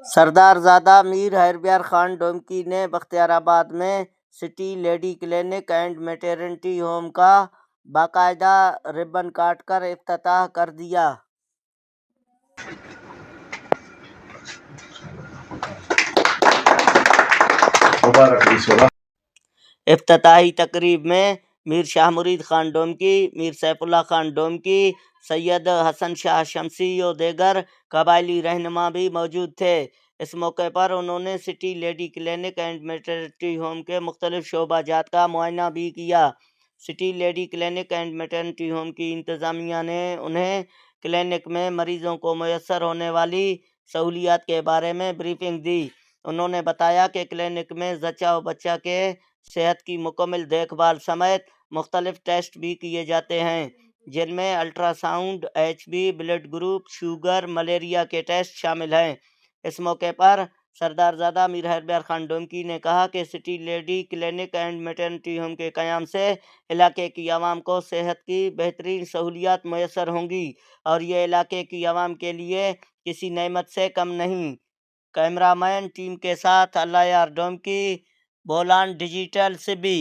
سردار زادہ میر ہیربیار خان ڈومکی نے بختیار آباد میں city lady clinic and maternity home کا باقاعدہ ربن کاٹ کر افتتاح کر دیا۔ افتتاحی تقریب میں میر شاہ مرید خان ڈومکی، میر سیف اللہ خان ڈومکی، سید حسن شاہ شمسی و دیگر قبائلی رہنما بھی موجود تھے۔ اس موقع پر انہوں نے city lady clinic and maternity home کے مختلف شعبہ جات کا معائنہ بھی کیا۔ City lady clinic and maternity home کی انتظامیہ نے انہیں کلینک میں مریضوں کو میسر ہونے والی سہولیات کے بارے میں بریفنگ دی۔ انہوں نے بتایا کہ کلینک میں زچہ و بچہ کے صحت کی مکمل دیکھ بھال سمیت مختلف ٹیسٹ بھی کیے جاتے ہیں، جن میں ultrasound, HB، blood group, sugar, malaria کے ٹیسٹ شامل ہیں۔ اس موقع پر سردار زادہ میر ہیربیار خان ڈومکی نے کہا کہ city lady clinic and maternity home کے قیام سے علاقے کی عوام کو صحت کی بہترین سہولیات میسر ہوں گی اور یہ علاقے کی عوام کے لیے کسی نعمت سے کم نہیں۔ کیمرہ مین ٹیم کے ساتھ اللہ یار ڈومکی، بولان ڈیجیٹل سبی۔